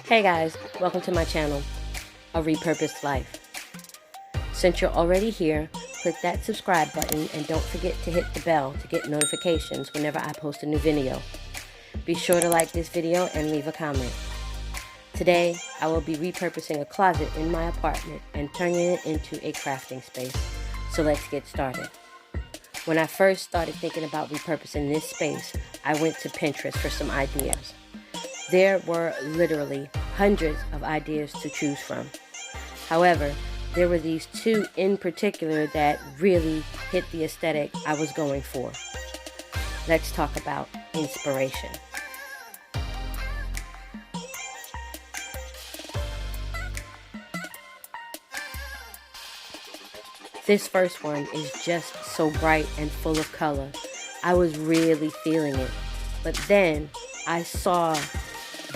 Hey guys, welcome to my channel, A Repurposed Life. Since you're already here, click that subscribe button and don't forget to hit the bell to get notifications whenever I post a new video. Be sure to like this video and leave a comment. Today, I will be repurposing a closet in my apartment and turning it into a crafting space. So let's get started. When I first started thinking about repurposing this space, I went to Pinterest for some ideas. There were literally hundreds of ideas to choose from. However, there were these two in particular that really hit the aesthetic I was going for. Let's talk about inspiration. This first one is just so bright and full of color. I was really feeling it. But then I saw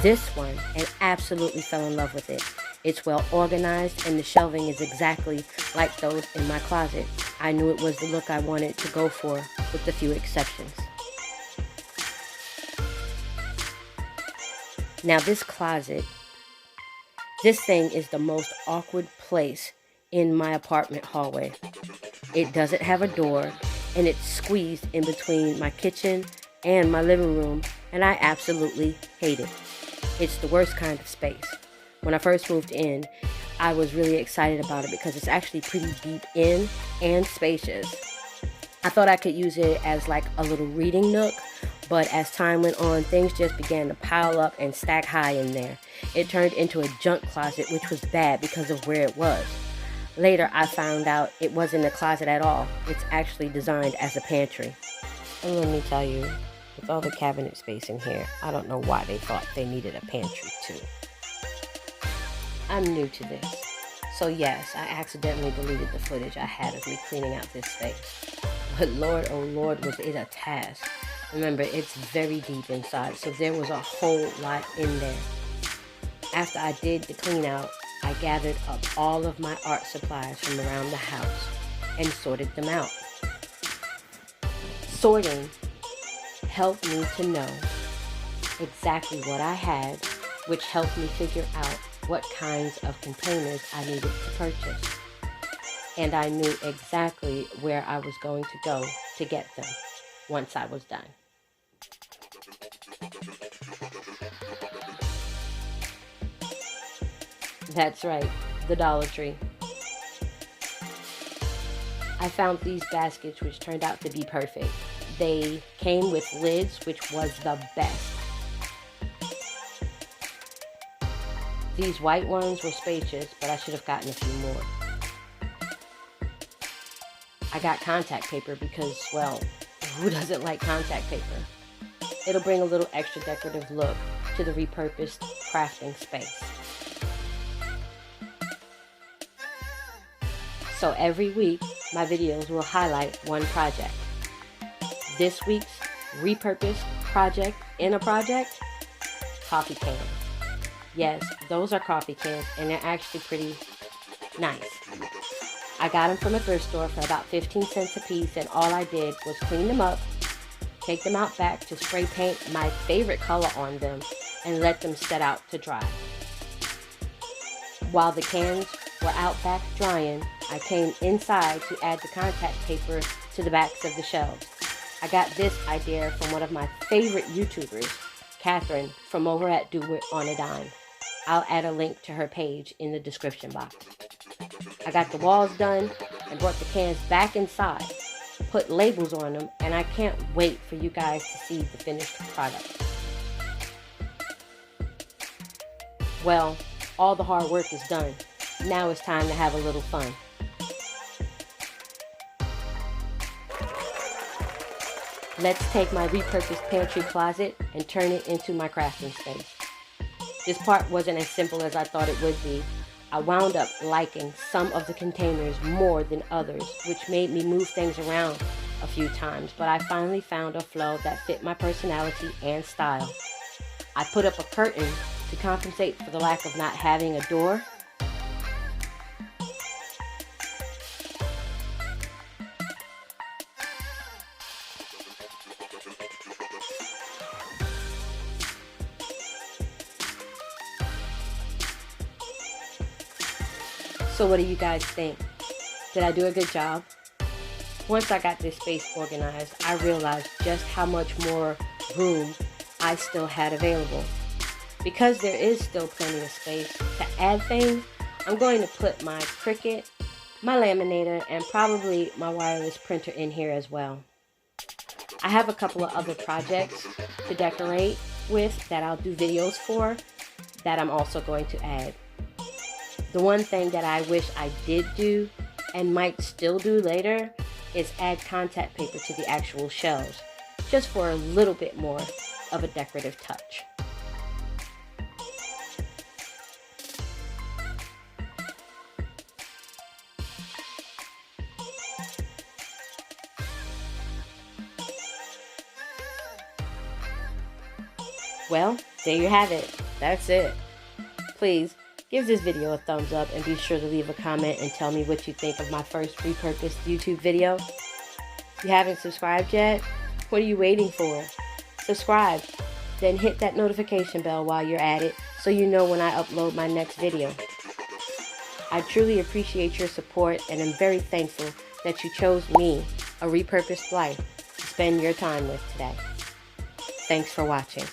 this one and absolutely fell in love with it. It's well organized and the shelving is exactly like those in my closet. I knew it was the look I wanted to go for, with a few exceptions. Now this closet, this thing is the most awkward place in my apartment hallway. It doesn't have a door and it's squeezed in between my kitchen and my living room, and I absolutely hate it. It's the worst kind of space. When I first moved in, I was really excited about it because it's actually pretty deep in and spacious. I thought I could use it as like a little reading nook, but as time went on, things just began to pile up and stack high in there. It turned into a junk closet, which was bad because of where it was. Later, I found out it wasn't a closet at all. It's actually designed as a pantry. And let me tell you, with all the cabinet space in here, I don't know why they thought they needed a pantry too. I'm new to this. So yes, I accidentally deleted the footage I had of me cleaning out this space. But Lord, oh Lord, was it a task. Remember, it's very deep inside, so there was a whole lot in there. After I did the clean out, I gathered up all of my art supplies from around the house and sorted them out. Sorting helped me to know exactly what I had, which helped me figure out what kinds of containers I needed to purchase. And I knew exactly where I was going to go to get them once I was done. That's right, the Dollar Tree. I found these baskets which turned out to be perfect. They came with lids, which was the best. These white ones were spacious, but I should have gotten a few more. I got contact paper because, well, who doesn't like contact paper? It'll bring a little extra decorative look to the repurposed crafting space. So every week, my videos will highlight one project. This week's repurposed project in a project, coffee cans. Yes, those are coffee cans, and they're actually pretty nice. I got them from a thrift store for about 15 cents a piece, and all I did was clean them up, take them out back to spray paint my favorite color on them, and let them set out to dry. While the cans were out back drying, I came inside to add the contact paper to the backs of the shelves. I got this idea from one of my favorite YouTubers, Catherine, from over at Do It on a Dime. I'll add a link to her page in the description box. I got the walls done and brought the cans back inside, put labels on them, and I can't wait for you guys to see the finished product. Well, all the hard work is done. Now it's time to have a little fun. Let's take my repurposed pantry closet and turn it into my crafting space. This part wasn't as simple as I thought it would be. I wound up liking some of the containers more than others, which made me move things around a few times, but I finally found a flow that fit my personality and style. I put up a curtain to compensate for the lack of not having a door. So what do you guys think? Did I do a good job? Once I got this space organized, I realized just how much more room I still had available. Because there is still plenty of space to add things, I'm going to put my Cricut, my laminator, and probably my wireless printer in here as well. I have a couple of other projects to decorate with that I'll do videos for that I'm also going to add. The one thing that I wish I did do and might still do later is add contact paper to the actual shelves, just for a little bit more of a decorative touch. Well, there you have it. That's it. Please give this video a thumbs up and be sure to leave a comment and tell me what you think of my first Repurposed YouTube video. If you haven't subscribed yet, what are you waiting for? Subscribe, then hit that notification bell while you're at it so you know when I upload my next video. I truly appreciate your support and am very thankful that you chose me, a repurposed life, to spend your time with today. Thanks for watching.